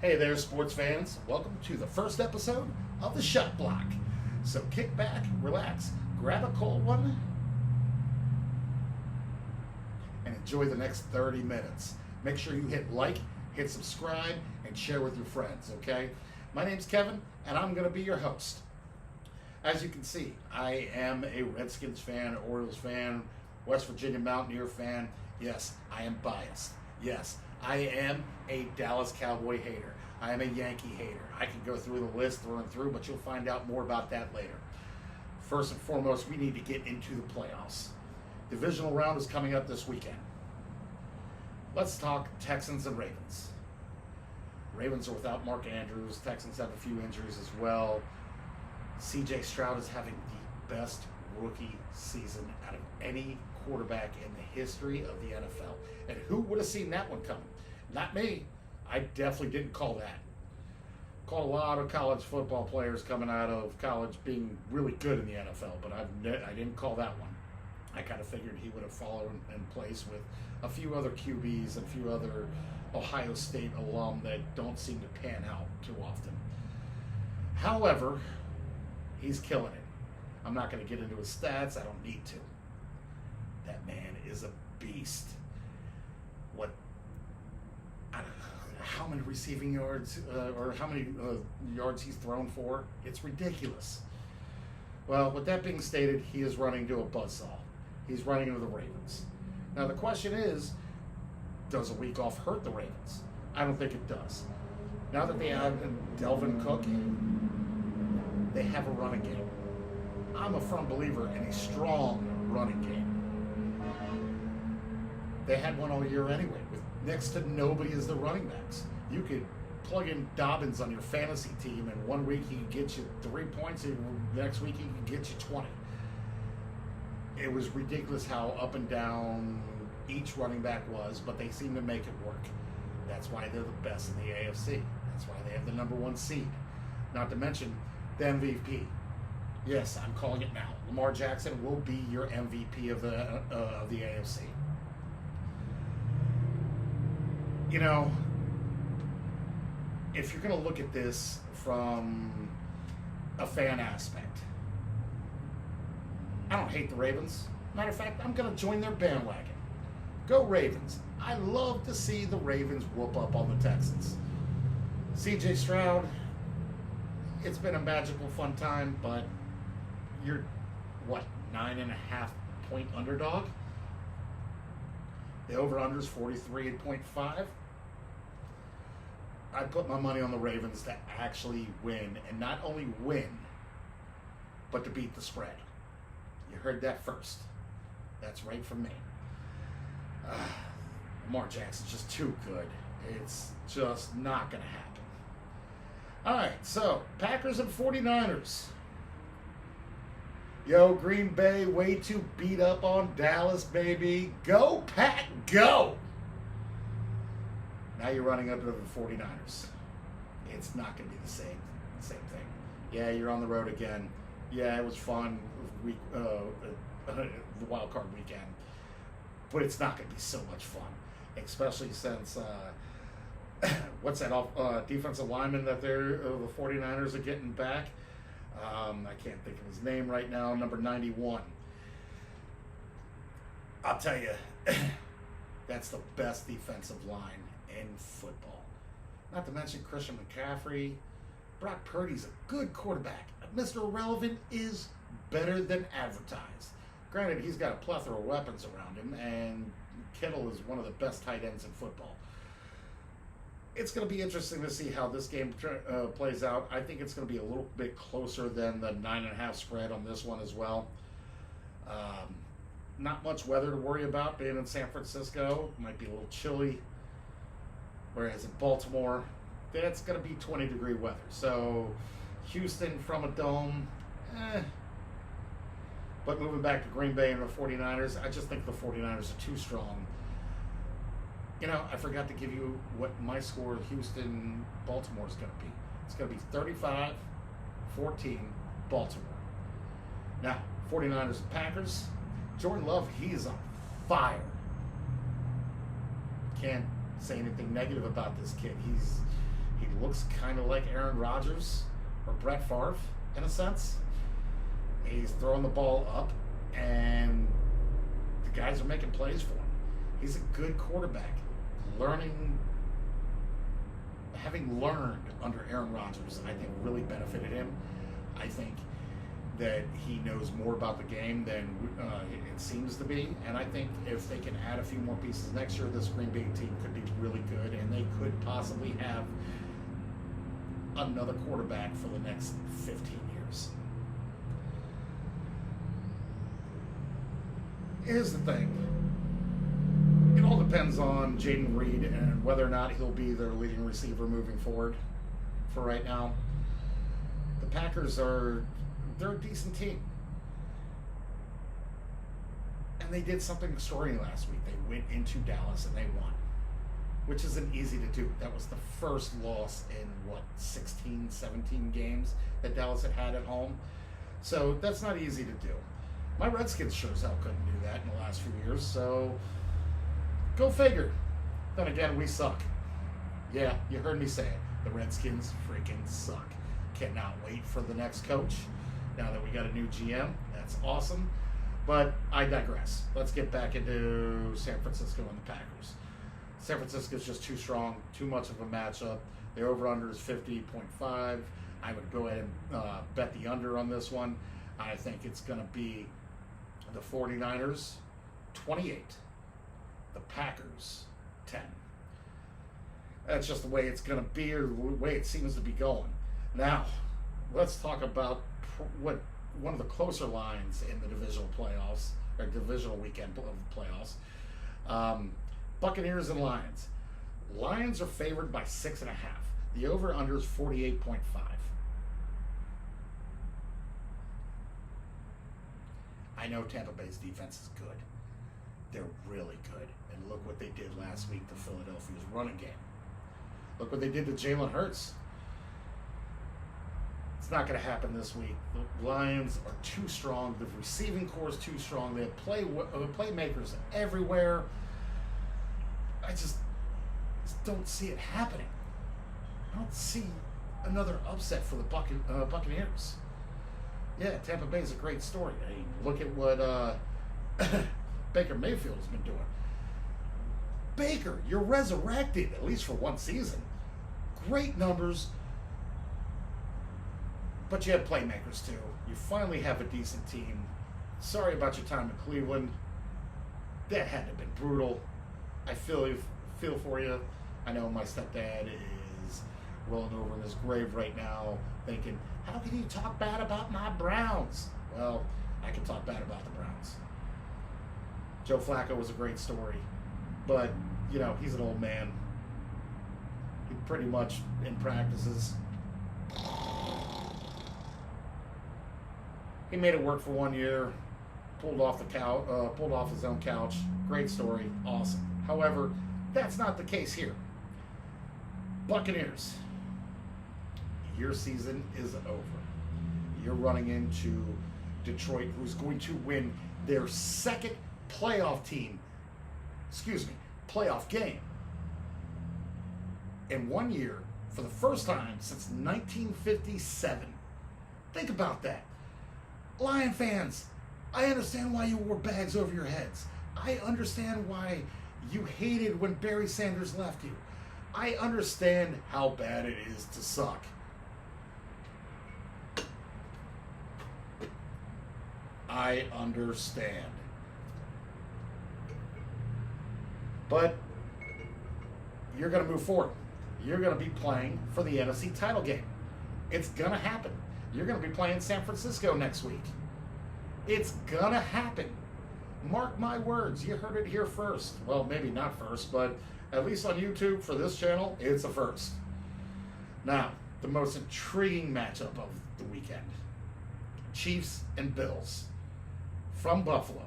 Hey there, sports fans. Welcome to the first episode of The Shot Block. So kick back, relax, grab a cold one, and enjoy the next 30 minutes. Make sure you hit like, hit subscribe, and share with your friends, okay? My name's Kevin, and I'm going to be your host. As you can see, I am a Redskins fan, Orioles fan, West Virginia Mountaineer fan. Yes, I am biased. Yes, I am a Dallas Cowboy hater. I am a Yankee hater. I can go through the list through and through, but you'll find out more about that later. First and foremost, we need to get into the playoffs. Divisional round is coming up this weekend. Let's talk Texans and Ravens. Ravens are without Mark Andrews. Texans have a few injuries as well. C.J. Stroud is having the best rookie season out of any quarterback in the history of the NFL. And who would have seen that one coming? Not me. I definitely didn't call that. Called a lot of college football players coming out of college being really good in the NFL, but I didn't call that one. I kind of figured he would have fallen in place with a few other QBs and a few other Ohio State alum that don't seem to pan out too often. However, he's killing it. I'm not going to get into his stats. I don't need to. That man is a beast. How many receiving yards or how many yards he's thrown for? It's ridiculous. Well, with that being stated, he is running to a buzzsaw. He's running into the Ravens. Now, the question is, does a week off hurt the Ravens? I don't think it does. Now that they have Delvin Cook, they have a running game. I'm a firm believer in a strong running game. They had one all year anyway, with next to nobody as the running backs. You could plug in Dobbins on your fantasy team, and one week he could get you 3 points, and the next week he could get you 20. It was ridiculous how up and down each running back was, but they seem to make it work. That's why they're the best in the AFC. That's why they have the number one seed. Not to mention the MVP. Yes, I'm calling it now. Lamar Jackson will be your MVP of the AFC. You know, if you're going to look at this from a fan aspect, I don't hate the Ravens. Matter of fact, I'm going to join their bandwagon. Go Ravens. I love to see the Ravens whoop up on the Texans. C.J. Stroud, it's been a magical fun time, but you're, 9.5 point underdog? The over-under is 43.5. I put my money on the Ravens to actually win, and not only win, but to beat the spread. You heard that first. That's right from me. Lamar Jackson's just too good. It's just not going to happen. All right, so Packers and 49ers. Yo, Green Bay, way too beat up on Dallas, baby. Go, Pack, go! Now you're running up to the 49ers. It's not going to be the same thing. Yeah, you're on the road again. Yeah, it was fun, the wild card weekend. But it's not going to be so much fun, especially since, what's that defensive lineman that the 49ers are getting back? I can't think of his name right now, number 91. I'll tell you, that's the best defensive line in football. Not to mention Christian McCaffrey. Brock Purdy's a good quarterback. Mr. Irrelevant is better than advertised. Granted, he's got a plethora of weapons around him, and Kittle is one of the best tight ends in football. It's going to be interesting to see how this game plays out. I think it's going to be a little bit closer than the 9.5 spread on this one as well. Not much weather to worry about being in San Francisco. Might be a little chilly. Whereas in Baltimore, it's going to be 20-degree weather. So Houston from a dome, But moving back to Green Bay and the 49ers, I just think the 49ers are too strong. You know, I forgot to give you what my score Houston-Baltimore is going to be. It's going to be 35-14 Baltimore. Now, 49ers and Packers. Jordan Love, he is on fire. Can't say anything negative about this kid. He looks kind of like Aaron Rodgers or Brett Favre in a sense. He's throwing the ball up, and the guys are making plays for him. He's a good quarterback. Having learned under Aaron Rodgers, I think really benefited him. I think that he knows more about the game than it seems to be, and I think if they can add a few more pieces next year, this Green Bay team could be really good, and they could possibly have another quarterback for the next 15 years. Here's the thing. It all depends on Jaden Reed and whether or not he'll be their leading receiver moving forward. For right now, the Packers they're a decent team. And they did something extraordinary last week. They went into Dallas and they won, which isn't easy to do. That was the first loss in, 16, 17 games that Dallas had at home. So that's not easy to do. My Redskins sure as hell couldn't do that in the last few years, so go figure. Then again, we suck. Yeah, you heard me say it. The Redskins freaking suck. Cannot wait for the next coach. Now that we got a new GM, that's awesome. But I digress. Let's get back into San Francisco and the Packers. San Francisco's just too strong, too much of a matchup. Their over-under is 50.5. I would go ahead and bet the under on this one. I think it's going to be the 49ers 28, the Packers 10. That's just the way it's going to be, or the way it seems to be going. Now, let's talk about what one of the closer lines in the divisional playoffs, or divisional weekend of the playoffs. Buccaneers and Lions. Lions are favored by 6.5. The over-under is 48.5. I know Tampa Bay's defense is good. They're really good. And look what they did last week to Philadelphia's running game. Look what they did to Jalen Hurts. It's not going to happen this week. The Lions are too strong. The receiving core is too strong. They have playmakers everywhere. I just don't see it happening. I don't see another upset for the Buccaneers. Yeah, Tampa Bay is a great story. I mean, look at what Baker Mayfield has been doing. Baker, you're resurrected, at least for one season. Great numbers. But you have playmakers, too. You finally have a decent team. Sorry about your time in Cleveland. That had to have been brutal. I feel for you. I know my stepdad is rolling over in his grave right now thinking, how can you talk bad about my Browns? Well, I can talk bad about the Browns. Joe Flacco was a great story. But, you know, he's an old man. He pretty much, in practices, he made it work for 1 year, pulled off his own couch. Great story, awesome. However, that's not the case here. Buccaneers, your season is over. You're running into Detroit, who's going to win their second playoff game in 1 year for the first time since 1957. Think about that. Lion fans, I understand why you wore bags over your heads. I understand why you hated when Barry Sanders left you. I understand how bad it is to suck. I understand. But you're going to move forward. You're going to be playing for the NFC title game. It's going to happen. You're going to be playing San Francisco next week. It's going to happen. Mark my words. You heard it here first. Well, maybe not first, but at least on YouTube for this channel, it's a first. Now, the most intriguing matchup of the weekend. Chiefs and Bills from Buffalo.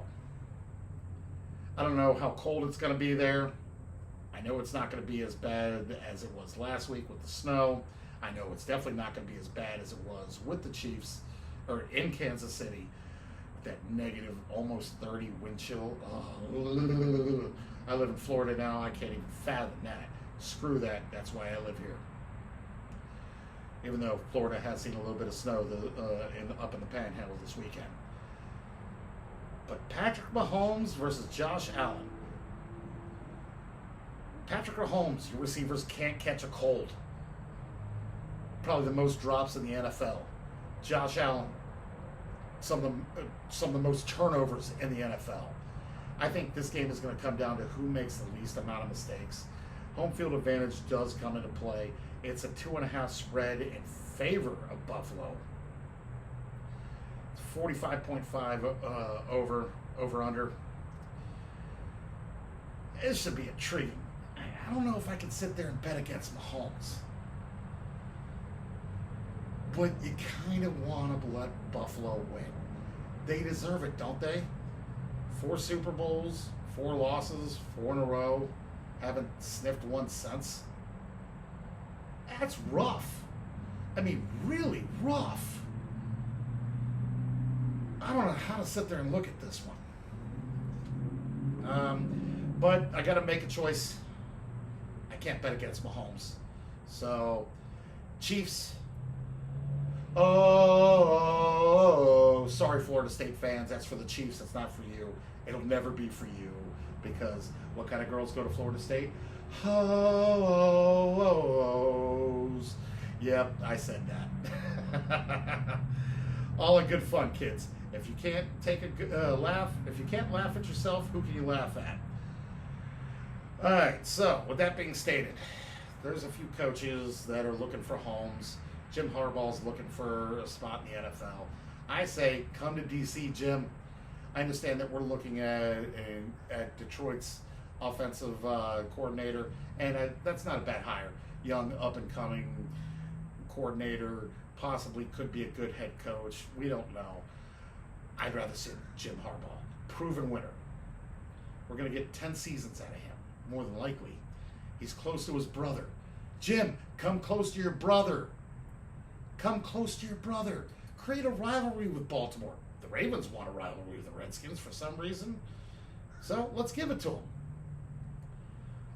I don't know how cold it's going to be there. I know it's not going to be as bad as it was last week with the snow. I know it's definitely not going to be as bad as it was with the Chiefs or in Kansas City. That negative, almost 30 wind chill. I live in Florida now. I can't even fathom that. Screw that. That's why I live here. even though Florida has seen a little bit of snow up in the Panhandle this weekend. But Patrick Mahomes versus Josh Allen. Patrick Mahomes, your receivers can't catch a cold. Probably the most drops in the NFL. Josh Allen, some of the most turnovers in the NFL. I think this game is going to come down to who makes the least amount of mistakes. Home field advantage does come into play. It's a 2.5 spread in favor of Buffalo. 45.5 over under. It should be intriguing. I don't know if I can sit there and bet against Mahomes. But you kind of want to let Buffalo win. They deserve it, don't they? 4 Super Bowls, 4 losses, 4 in a row. Haven't sniffed one since. That's rough. I mean, really rough. I don't know how to sit there and look at this one. But I got to make a choice. I can't bet against Mahomes. So, Chiefs. Oh, sorry, Florida State fans. That's for the Chiefs. That's not for you. It'll never be for you, because what kind of girls go to Florida State? Hoes. Yep, I said that. All in good fun, kids. If you can't take a good laugh, if you can't laugh at yourself, who can you laugh at? All right, so with that being stated, there's a few coaches that are looking for homes. Jim Harbaugh's looking for a spot in the NFL. I say, come to DC, Jim. I understand that we're looking at Detroit's offensive coordinator, and that's not a bad hire. Young, up-and-coming coordinator, possibly could be a good head coach. We don't know. I'd rather see Jim Harbaugh. Proven winner. We're going to get 10 seasons out of him, more than likely. He's close to his brother. Jim, come close to your brother. Come close to your brother. Create a rivalry with Baltimore. The Ravens want a rivalry with the Redskins for some reason. So let's give it to them.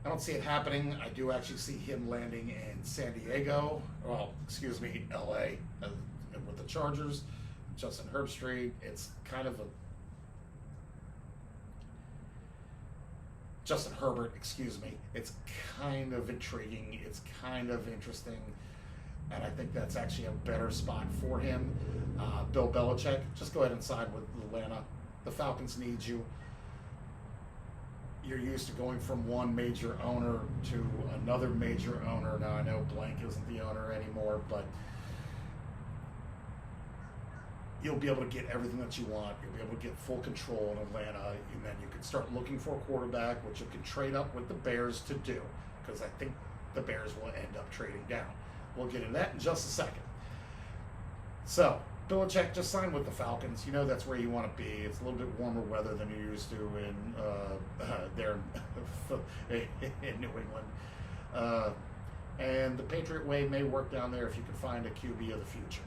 I don't see it happening. I do actually see him landing in San Diego. Well, excuse me, LA, with the Chargers. Justin Herbstreit. It's kind of a... Justin Herbert, excuse me. It's kind of intriguing. It's kind of interesting. And I think that's actually a better spot for him. Bill Belichick, just go ahead and side with Atlanta. The Falcons need you. You're used to going from one major owner to another major owner. Now, I know Blank isn't the owner anymore, but you'll be able to get everything that you want. You'll be able to get full control in Atlanta, and then you can start looking for a quarterback, which you can trade up with the Bears to do, because I think the Bears will end up trading down. We'll get into that in just a second. So, Belichick just signed with the Falcons. You know that's where you want to be. It's a little bit warmer weather than you're used to in there in New England. And the Patriot way may work down there if you can find a QB of the future.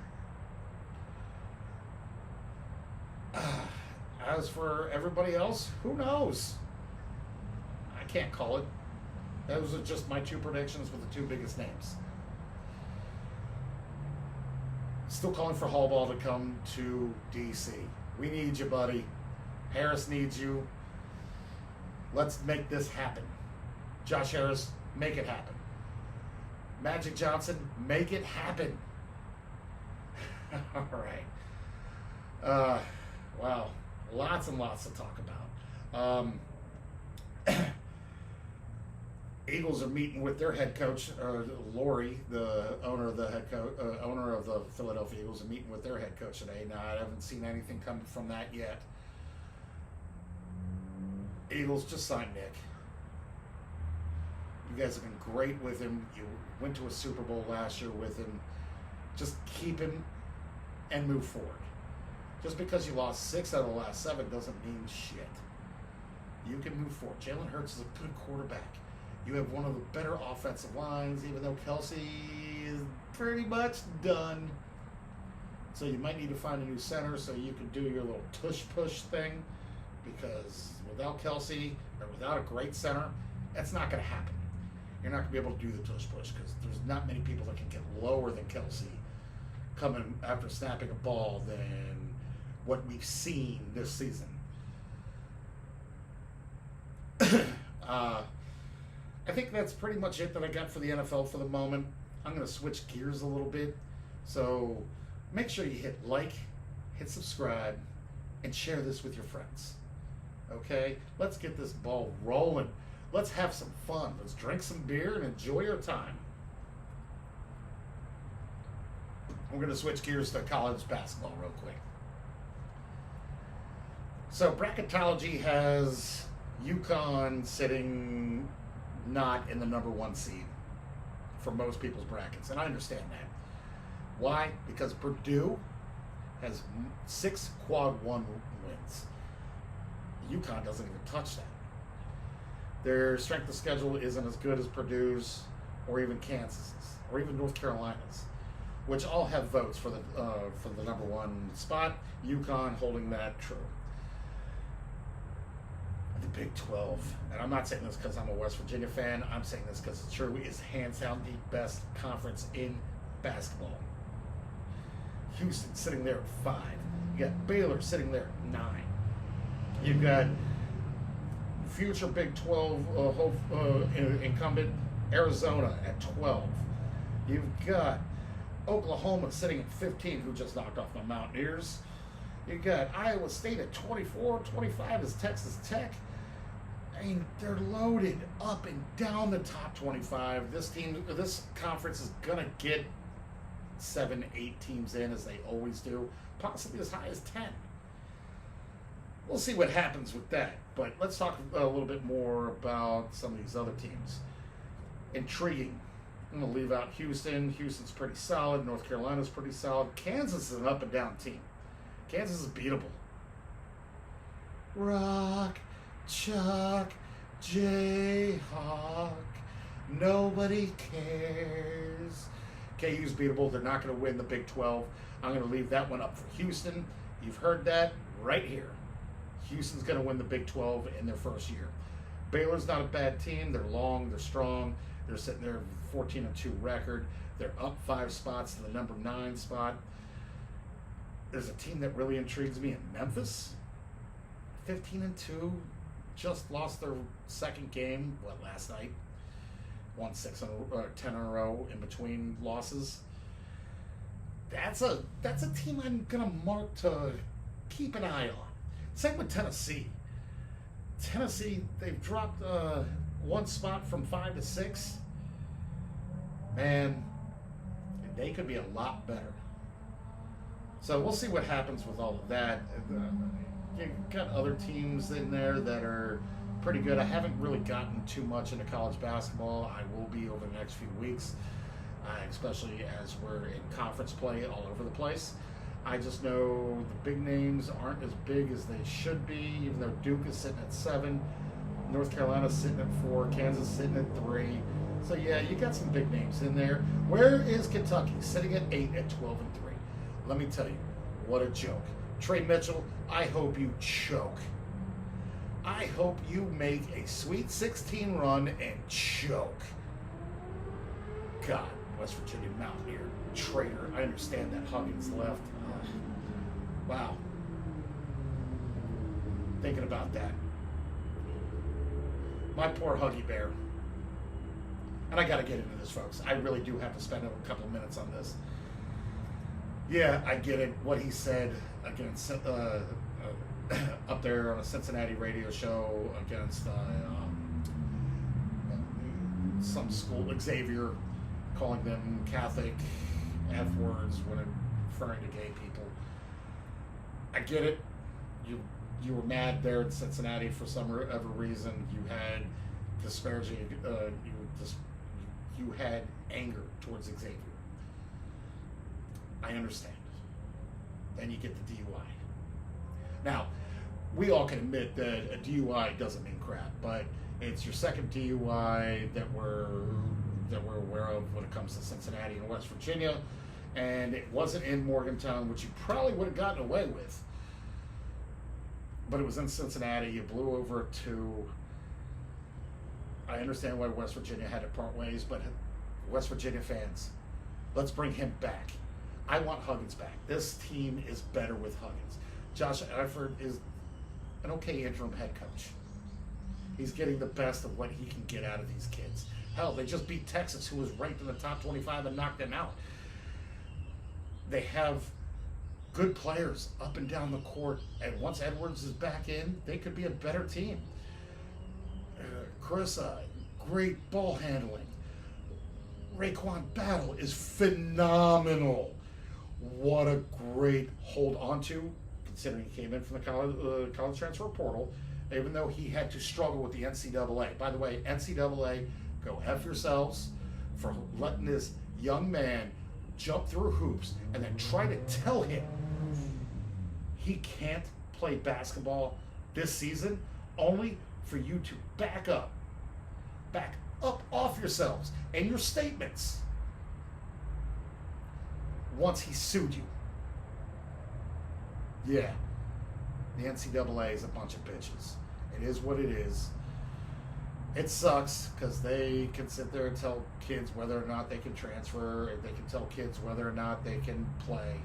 As for everybody else, who knows? I can't call it. Those are just my 2 predictions with the 2 biggest names. Still calling for Harbaugh to come to DC. We need you, buddy. Harris needs you. Let's make this happen. Josh Harris, make it happen. Magic Johnson, make it happen. All right. Wow. Lots and lots to talk about. Eagles are meeting with their head coach, Lori, the owner of the owner of the Philadelphia Eagles, are meeting with their head coach today. Now, I haven't seen anything come from that yet. Eagles, just sign Nick. You guys have been great with him. You went to a Super Bowl last year with him. Just keep him and move forward. Just because you lost 6 out of the last 7 doesn't mean shit. You can move forward. Jalen Hurts is a good quarterback. You have one of the better offensive lines, even though Kelsey is pretty much done. So you might need to find a new center so you can do your little tush-push thing, because without Kelsey or without a great center, that's not going to happen. you're not going to be able to do the tush push because there's not many people that can get lower than Kelsey coming after snapping a ball than what we've seen this season. I think that's pretty much it that I got for the NFL for the moment. I'm going to switch gears a little bit. So make sure you hit like, hit subscribe, and share this with your friends. Okay? Let's get this ball rolling. Let's have some fun. Let's drink some beer and enjoy our time. We're going to switch gears to college basketball real quick. So bracketology has UConn sitting not in the number 1 seed for most people's brackets, and I understand that. Why? Because Purdue has 6 quad 1 wins. UConn doesn't even touch that. Their strength of schedule isn't as good as Purdue's, or even Kansas's, or even North Carolina's, which all have votes for the number 1 spot. UConn holding that true. The Big 12, and I'm not saying this because I'm a West Virginia fan, I'm saying this because it's true, is hands down the best conference in basketball. Houston sitting there at 5. You got Baylor sitting there at 9. You've got future Big 12 incumbent Arizona at 12. You've got Oklahoma sitting at 15, who just knocked off the Mountaineers. You got Iowa State at 24, 25 is Texas Tech. I mean, they're loaded up and down the top 25. This conference is gonna get 7, 8 teams in, as they always do, possibly as high as 10. We'll see what happens with that. But let's talk a little bit more about some of these other teams. Intriguing. I'm gonna leave out Houston. Houston's pretty solid. North Carolina's pretty solid. Kansas is an up and down team. Kansas is beatable. Rock, Chuck, Jayhawk, nobody cares. KU's beatable. They're not going to win the Big 12. I'm going to leave that one up for Houston. You've heard that right here. Houston's going to win the Big 12 in their first year. Baylor's not a bad team. They're long. They're strong. They're sitting there with a 14-2 record. They're up 5 spots to the number 9 spot. There's a team that really intrigues me in Memphis. 15-2, just lost their second game, last night? Won 10 in a row in between losses. That's a team I'm gonna mark to keep an eye on. Same with Tennessee. Tennessee, they've dropped 1 spot from 5 to 6. Man, they could be a lot better. So we'll see what happens with all of that. You've got other teams in there that are pretty good. I haven't really gotten too much into college basketball. I will be over the next few weeks, especially as we're in conference play all over the place. I just know the big names aren't as big as they should be, even though Duke is sitting at 7, North Carolina's sitting at 4, Kansas sitting at 3. So yeah, you got some big names in there. Where is Kentucky? Sitting at 8 at 12-3. Let me tell you, what a joke. Trey Mitchell, I hope you choke. I hope you make a Sweet 16 run and choke. God, West Virginia Mountaineer, traitor. I understand that Huggins left. Wow. Thinking about that. My poor Huggy Bear. And I got to get into this, folks. I really do have to spend a couple minutes on this. Yeah, I get it. What he said against up there on a Cincinnati radio show against some school, Xavier, calling them Catholic F words when referring to gay people. I get it. You were mad there in Cincinnati for some other reason. You had disparaging. You had anger towards Xavier. I understand. Then you get the DUI. Now, we all can admit that a DUI doesn't mean crap, but it's your second DUI that we're aware of when it comes to Cincinnati and West Virginia, and it wasn't in Morgantown, which you probably would have gotten away with. But it was in Cincinnati. You blew over 2. I understand why West Virginia had to part ways, but West Virginia fans, let's bring him back. I want Huggins back. This team is better with Huggins. Josh Eifert is an okay interim head coach. He's getting the best of what he can get out of these kids. Hell, they just beat Texas, who was ranked in the top 25, and knocked them out. They have good players up and down the court, and once Edwards is back in, they could be a better team. Carissa, great ball handling. Raekwon Battle is phenomenal. What a great hold on to, considering he came in from the college transfer portal, even though he had to struggle with the NCAA. By the way, NCAA, go F yourselves for letting this young man jump through hoops and then try to tell him he can't play basketball this season, only for you to back up off yourselves and your statements once he sued you. Yeah, the NCAA is a bunch of bitches. It is what it is. It sucks because they can sit there and tell kids whether or not they can transfer, or they can tell kids whether or not they can play.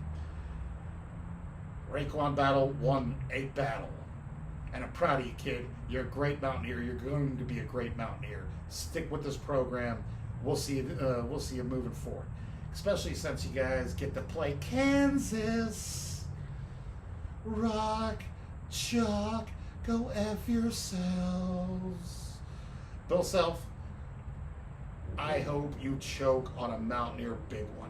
Raekwon Battle won a battle. And I'm proud of you, kid. You're a great Mountaineer. You're going to be a great Mountaineer. Stick with this program. We'll see you moving forward. Especially since you guys get to play Kansas. Rock, chalk, go F yourselves. Bill Self, I hope you choke on a Mountaineer big one.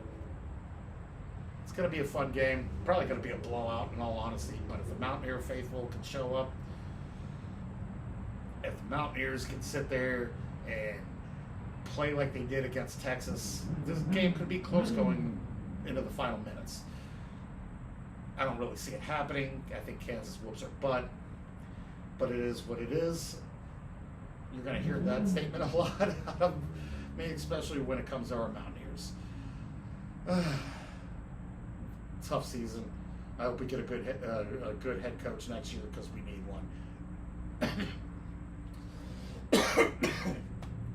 It's going to be a fun game. Probably going to be a blowout in all honesty. But if the Mountaineer faithful can show up, if the Mountaineers can sit there and play like they did against Texas, this game could be close going into the final minutes. I don't really see it happening. I think Kansas whoops their butt. But it is what it is. You're going to hear that statement a lot out of me, especially when it comes to our Mountaineers. Tough season. I hope we get a good head coach next year because we need one.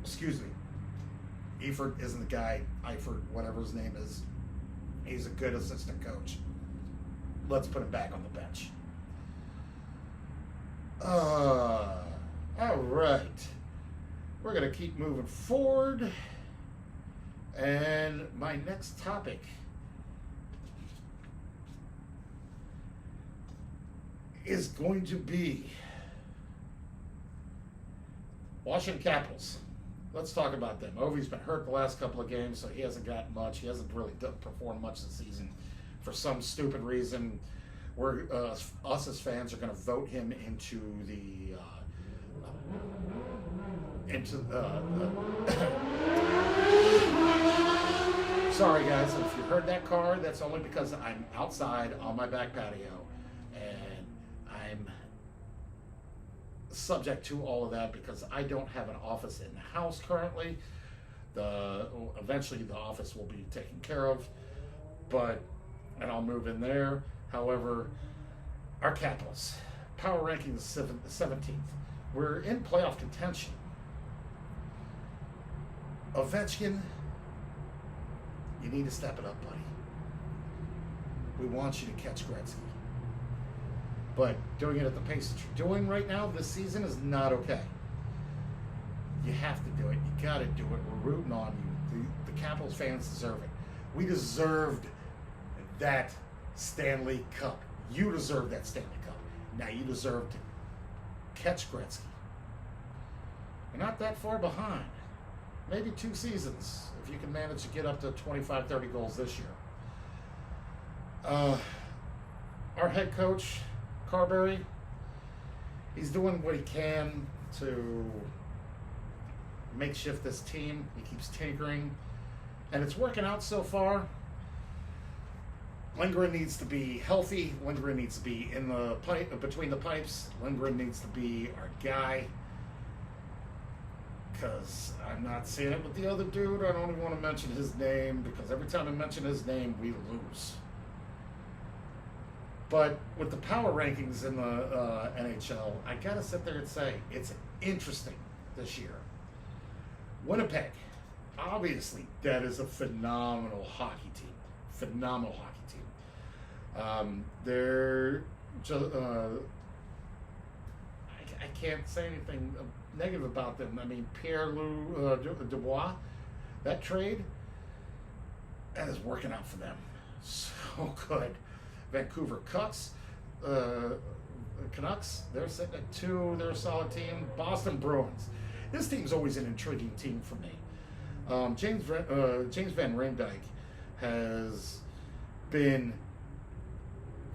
Excuse me. Eifert isn't the guy. Eifert, whatever his name is. He's a good assistant coach. Let's put him back on the bench. All right. We're going to keep moving forward. And my next topic is going to be Washington Capitals. Let's talk about them. Ovi's been hurt the last couple of games, so he hasn't gotten much. He hasn't really performed much this season. For some stupid reason, we're us as fans are going to vote him into the Sorry guys, if you heard that car, that's only because I'm outside on my back patio and I'm subject to all of that because I don't have an office in the house currently. Eventually the office will be taken care of, and I'll move in there. However, our Capitals, power ranking is 17th. We're in playoff contention. Ovechkin, you need to step it up, buddy. We want you to catch Gretzky. But doing it at the pace that you're doing right now this season is not okay. You have to do it. You got to do it. We're rooting on you. The Capitals fans deserve it. We deserved that Stanley Cup. You deserve that Stanley Cup. Now you deserve to catch Gretzky. You're not that far behind. Maybe 2 seasons if you can manage to get up to 25, 30 goals this year. Our head coach, Carberry, he's doing what he can to makeshift this team. He keeps tinkering, and it's working out so far. Lindgren needs to be healthy. Lindgren needs to be in the pipe, between the pipes. Lindgren needs to be our guy. Because I'm not seeing it with the other dude. I don't even want to mention his name because every time I mention his name, we lose. But with the power rankings in the NHL, I got to sit there and say it's interesting this year. Winnipeg, obviously, that is a phenomenal hockey team. Phenomenal hockey team. They're just, I can't say anything negative about them. I mean, Pierre-Loup Dubois, that trade, that is working out for them. So good. Vancouver Canucks, they're sitting at 2. They're a solid team. Boston Bruins. This team's always an intriguing team for me. James Van Riemsdyk has been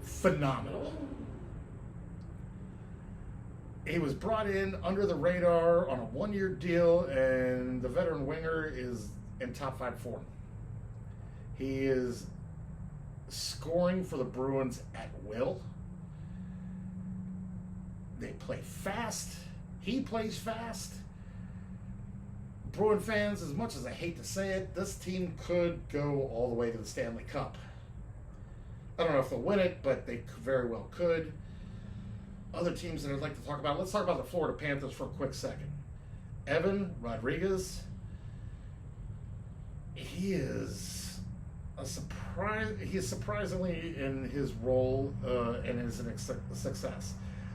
phenomenal. He was brought in under the radar on a 1-year deal, and the veteran winger is in top 5 form. He is scoring for the Bruins at will. They play fast. He plays fast. Bruin fans, as much as I hate to say it, this team could go all the way to the Stanley Cup. I don't know if they'll win it, but they very well could. Other teams that I'd like to talk about. Let's talk about the Florida Panthers for a quick second. Evan Rodriguez. He is a surprise. He is surprisingly in his role and is a success.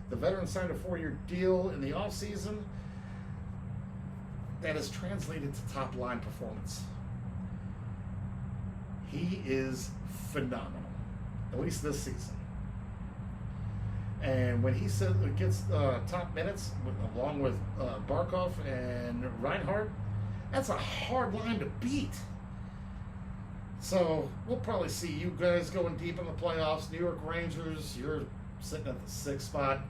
The veteran signed a 4-year deal in the offseason that has translated to top-line performance. He is phenomenal, at least this season. And when he gets top minutes, along with Barkov and Reinhart, that's a hard line to beat. So we'll probably see you guys going deep in the playoffs. New York Rangers, you're sitting at the 6th spot.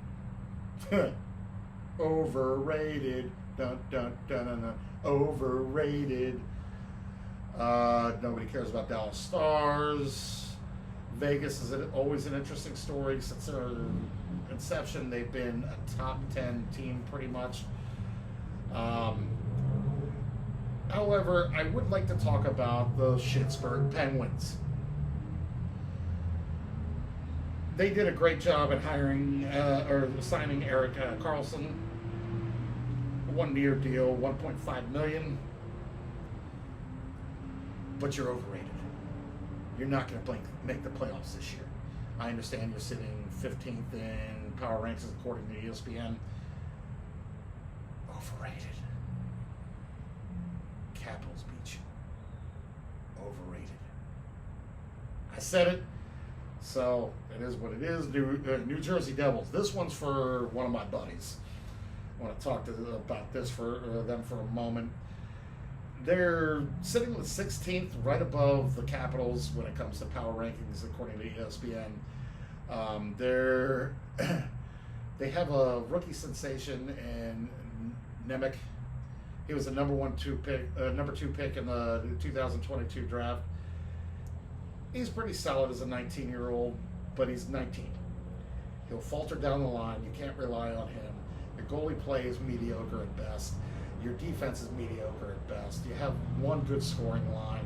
Overrated. Dun, dun, dun, dun, dun. Overrated. Nobody cares about Dallas Stars. Vegas is always an interesting story. Since their inception, they've been a top 10 team pretty much. However, I would like to talk about the Pittsburgh Penguins. They did a great job at hiring or signing Erik Karlsson. 1-year deal, $1.5 million. But you're overrated. You're not going to make the playoffs this year. I understand you're sitting 15th in power rankings according to ESPN. Overrated. Capitals beat you. Overrated. I said it, so it is what it is. New Jersey Devils. This one's for one of my buddies. I want to talk about this for them for a moment. They're sitting with 16th, right above the Capitals when it comes to power rankings, according to ESPN. They have a rookie sensation in Nemec. He was the number 2 pick in the 2022 draft. He's pretty solid as a 19-year-old, but he's 19. He'll falter down the line. You can't rely on him. Your goalie play is mediocre at best. Your defense is mediocre at best. You have one good scoring line.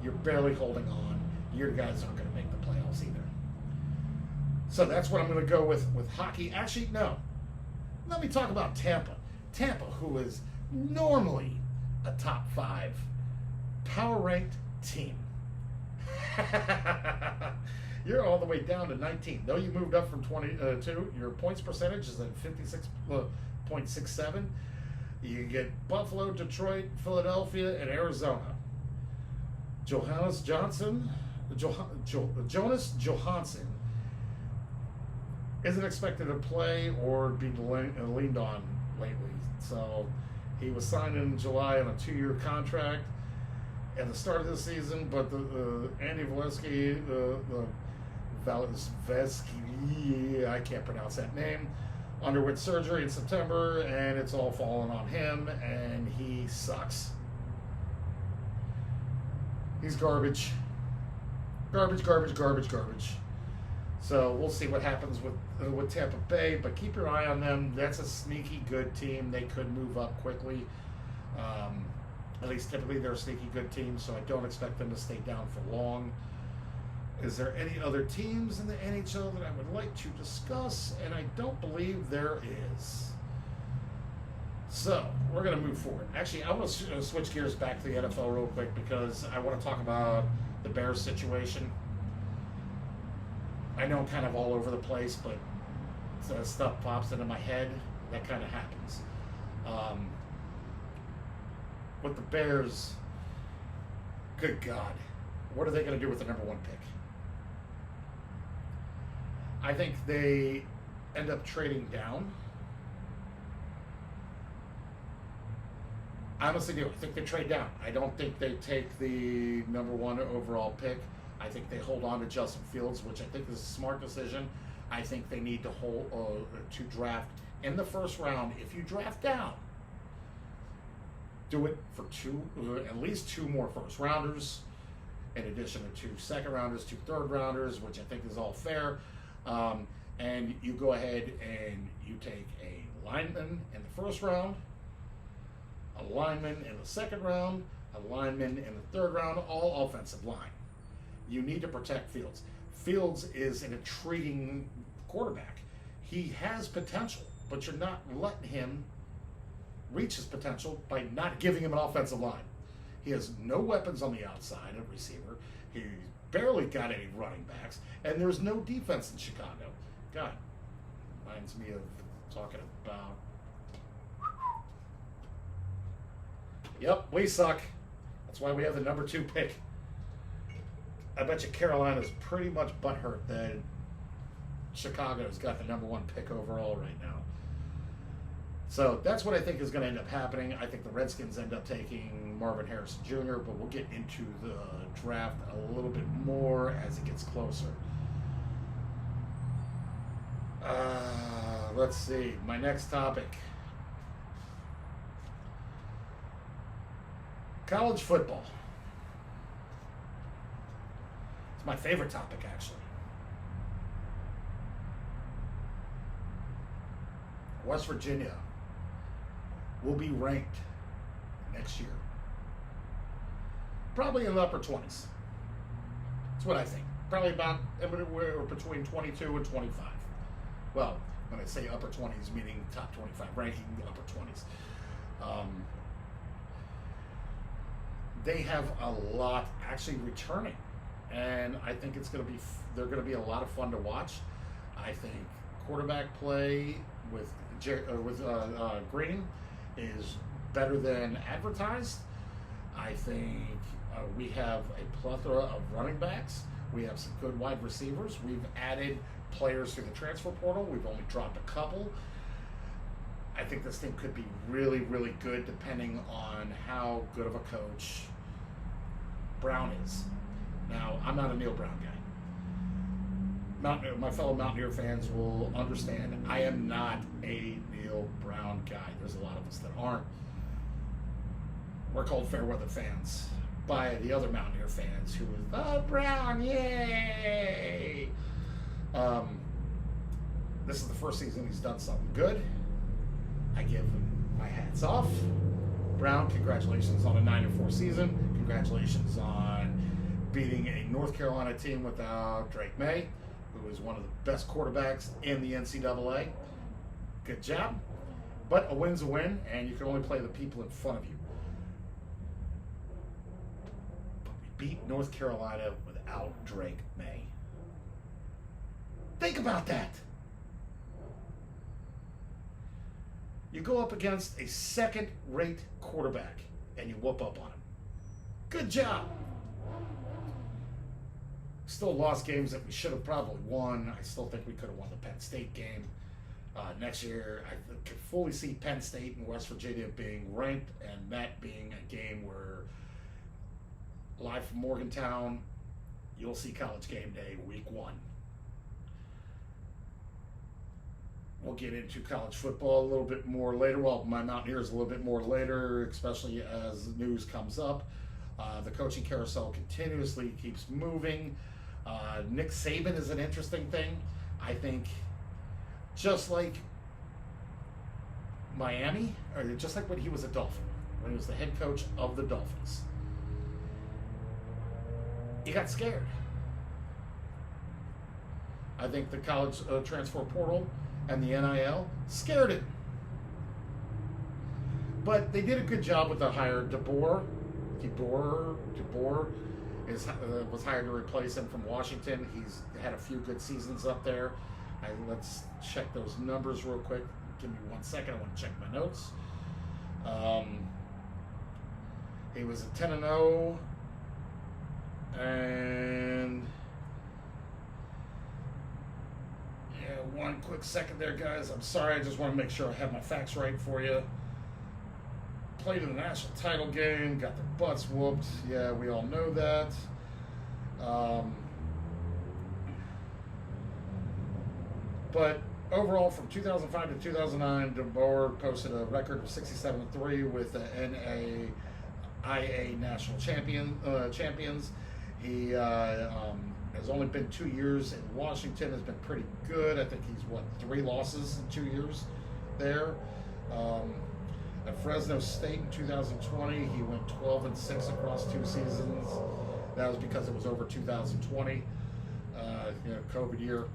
You're barely holding on. Your guys aren't going to make the playoffs either. So that's what I'm going to go with hockey. Actually, no. Let me talk about Tampa. Tampa, who is normally a top 5 power-ranked team. You're all the way down to 19. Though you moved up from 22, your points percentage is at 56.67. You get Buffalo, Detroit, Philadelphia, and Arizona. Jonas Johansson isn't expected to play or be leaned on lately. So he was signed in July on a 2-year contract at the start of the season, but Andy Valesky, I can't pronounce that name, underwent surgery in September, and it's all fallen on him, and he sucks. He's garbage. Garbage. So we'll see what happens with Tampa Bay, but keep your eye on them. That's a sneaky good team. They could move up quickly. At least typically they're a sneaky good team, so I don't expect them to stay down for long. Is there any other teams in the NHL that I would like to discuss? And I don't believe there is. So we're going to move forward. Actually, I want to switch gears back to the NFL real quick because I want to talk about the Bears situation. I know I'm kind of all over the place, but stuff pops into my head. That kind of happens. With the Bears, good God, what are they going to do with the number 1 pick? I think they end up trading down. I honestly do. I think they trade down. I don't think they take the number 1 overall pick. I think they hold on to Justin Fields, which I think is a smart decision. I think they need to to draft in the first round. If you draft down, do it for at least 2 more first rounders, in addition to 2 second rounders, 2 third rounders, which I think is all fair. And you go ahead and you take a lineman in the first round, a lineman in the second round, a lineman in the third round, all offensive line. You need to protect Fields. Fields is an intriguing quarterback. He has potential, but you're not letting him reach his potential by not giving him an offensive line. He has no weapons on the outside of receiver. He's barely got any running backs, and there's no defense in Chicago. God, reminds me of talking about. Yep, we suck. That's why we have the number 2 pick. I bet you Carolina's pretty much butthurt that Chicago's got the number 1 pick overall right now. So that's what I think is going to end up happening. I think the Redskins end up taking Marvin Harrison Jr., but we'll get into the draft a little bit more as it gets closer. Let's see. My next topic. College football. It's my favorite topic, actually. West Virginia will be ranked next year. Probably in the upper 20s. That's what I think. Probably about we're between 22 and 25. Well, when I say upper 20s, meaning top 25, ranking the upper 20s. They have a lot actually returning, and I think they're going to be a lot of fun to watch. I think quarterback play with Green is better than advertised. I think we have a plethora of running backs. We have some good wide receivers. We've added players through the transfer portal. We've only dropped a couple. I think this thing could be really, really good depending on how good of a coach Brown is. Now, I'm not a Neil Brown guy. My fellow Mountaineer fans will understand I am not a Neil Brown guy. There's a lot of us that aren't. We're called Fairweather fans by the other Mountaineer fans who is, oh, Brown, yay! This is the first season he's done something good. I give him my hats off. Brown, congratulations on a 9-4 season. Congratulations on beating a North Carolina team without Drake May, who is one of the best quarterbacks in the NCAA. Good job. But a win's a win, and you can only play the people in front of you. But we beat North Carolina without Drake May. Think about that. You go up against a second-rate quarterback, and you whoop up on him. Good job. Still lost games that we should have probably won. I still think we could have won the Penn State game. Next year, I could fully see Penn State and West Virginia being ranked, and that being a game where, live from Morgantown, you'll see College Game Day week 1. We'll get into college football a little bit more later. Well, my Mountaineers a little bit more later, especially as news comes up. The coaching carousel continuously keeps moving. Nick Saban is an interesting thing. I think just like Miami, or just like when he was a Dolphin, when he was the head coach of the Dolphins, he got scared. I think the college transfer portal and the NIL scared him. But they did a good job with the hire. DeBoer was hired to replace him from Washington. He's had a few good seasons up there. Let's check those numbers real quick. Give me 1 second. I want to check my notes. He was a 10-0, and yeah, 1 quick second there, guys. I'm sorry. I just want to make sure I have my facts right for you. Played in the national title game, got their butts whooped. Yeah, we all know that. But overall, from 2005 to 2009, DeBoer posted a record of 67-3 with the NAIA national champions. He has only been 2 years in Washington. Has been pretty good. I think he's 3 losses in 2 years there. At Fresno State in 2020, he went 12-6 across 2 seasons. That was because it was over 2020, COVID year.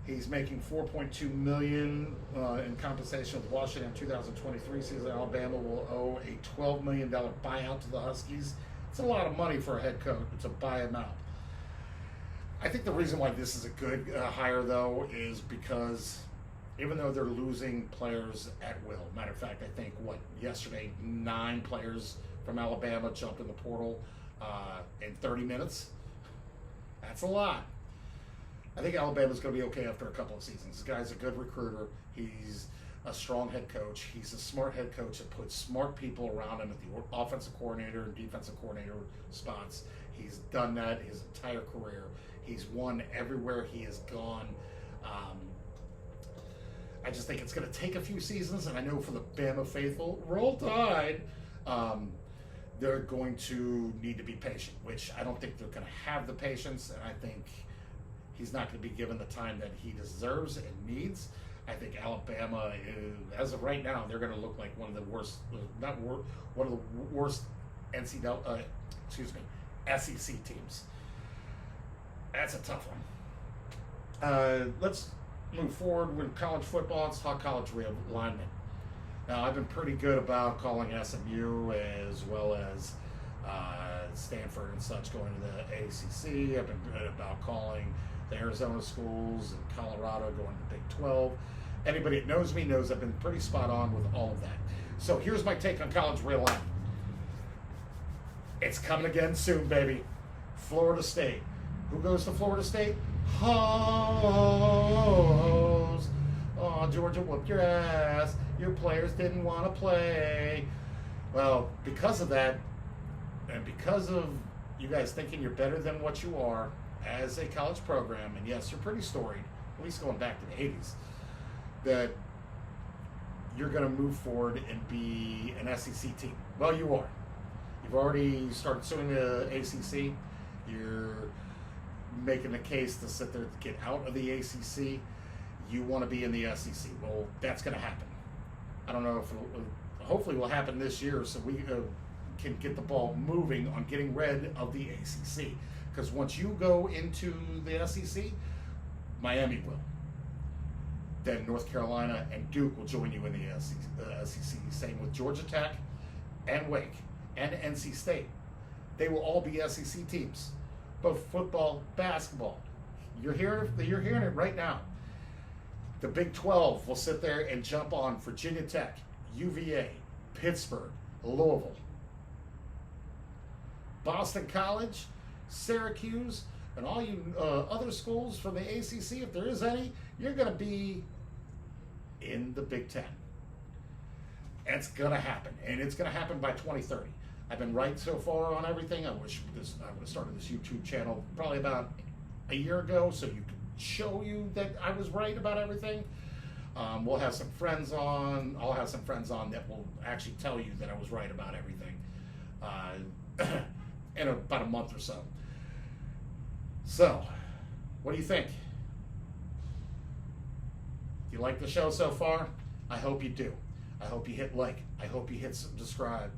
He's making $4.2 million in compensation with Washington in 2023 season. Alabama will owe a $12 million buyout to the Huskies. It's a lot of money for a head coach to buy him out. I think the reason why this is a good hire, though, is because even though they're losing players at will, matter of fact, I think, yesterday, 9 players from Alabama jumped in the portal in 30 minutes. That's a lot. I think Alabama's going to be okay after a couple of seasons. This guy's a good recruiter. He's a strong head coach. He's a smart head coach that puts smart people around him at the offensive coordinator and defensive coordinator spots. He's done that his entire career. He's won everywhere he has gone. I just think it's going to take a few seasons, and I know for the Bama faithful, Roll Tide, they're going to need to be patient, which I don't think they're going to have the patience, and I think he's not going to be given the time that he deserves and needs. I think Alabama, as of right now, they're going to look like one of the worst, one of the worst SEC teams. That's a tough one. Let's move forward with college football. Let's talk college realignment. Now, I've been pretty good about calling SMU as well as Stanford and such going to the ACC. I've been good about calling the Arizona schools and Colorado going to the Big 12. Anybody that knows me knows I've been pretty spot on with all of that. So here's my take on college realignment. It's coming again soon, baby. Florida State. Who goes to Florida State? Hoes. Oh, Georgia whooped your ass. Your players didn't want to play. Well, because of that, and because of you guys thinking you're better than what you are as a college program, and yes, you're pretty storied, at least going back to the 80s, that you're going to move forward and be an SEC team. Well, you are. You've already started suing the ACC. You're making the case to sit there to get out of the ACC. You want to be in the SEC. Well, that's going to happen. I don't know if hopefully will happen this year, so we can get the ball moving on getting rid of the ACC. Because once you go into the SEC, Miami will. Then North Carolina and Duke will join you in the SEC. Same with Georgia Tech and Wake and NC State. They will all be SEC teams, both football, basketball. You're hearing it right now. The Big 12 will sit there and jump on Virginia Tech, UVA, Pittsburgh, Louisville, Boston College, Syracuse, and all you other schools from the ACC, if there is any, you're going to be in the Big Ten. It's going to happen, and it's going to happen by 2030. I've been right so far on everything. I wish I would have started this YouTube channel probably about a year ago so you could show you that I was right about everything. We'll have some friends on. I'll have some friends on that will actually tell you that I was right about everything in about a month or so. So, what do you think? You like the show so far? I hope you do. I hope you hit like. I hope you hit subscribe.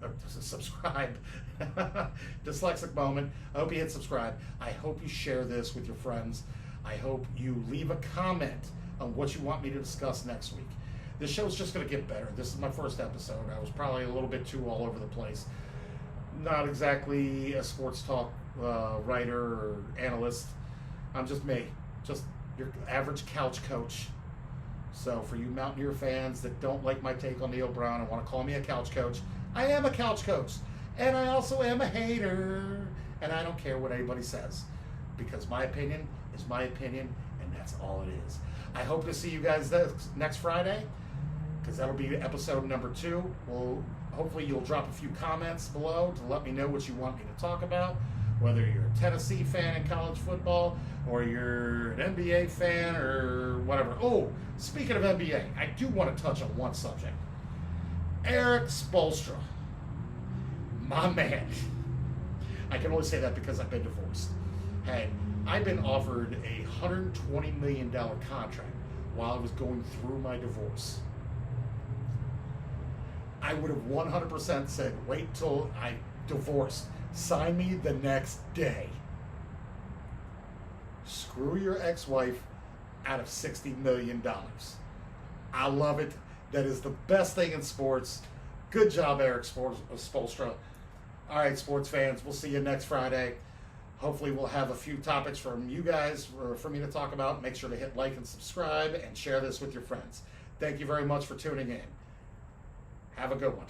Dyslexic moment. I hope you hit subscribe. I hope you share this with your friends. I hope you leave a comment on what you want me to discuss next week. This show's just going to get better. This is my first episode. I was probably a little bit too all over the place. Not exactly a sports talk writer or analyst. I'm just me, just your average couch coach. So for you Mountaineer fans that don't like my take on Neil Brown and want to call me a couch coach, I am a couch coach. And I also am a hater. And I don't care what anybody says, because my opinion is my opinion, and that's all it is. I hope to see you guys next Friday, because that'll be episode number 2. Well, hopefully you'll drop a few comments below to let me know what you want me to talk about, whether you're a Tennessee fan in college football or you're an NBA fan or whatever. Oh, speaking of NBA, I do want to touch on one subject. Erik Spoelstra, my man. I can only say that because I've been divorced. Hey, I've been offered a $120 million contract while I was going through my divorce. I would have 100% said, wait till I divorce. Sign me the next day. Screw your ex-wife out of $60 million. I love it. That is the best thing in sports. Good job, Erik Spoelstra. All right, sports fans, we'll see you next Friday. Hopefully we'll have a few topics from you guys for me to talk about. Make sure to hit like and subscribe and share this with your friends. Thank you very much for tuning in. Have a good one.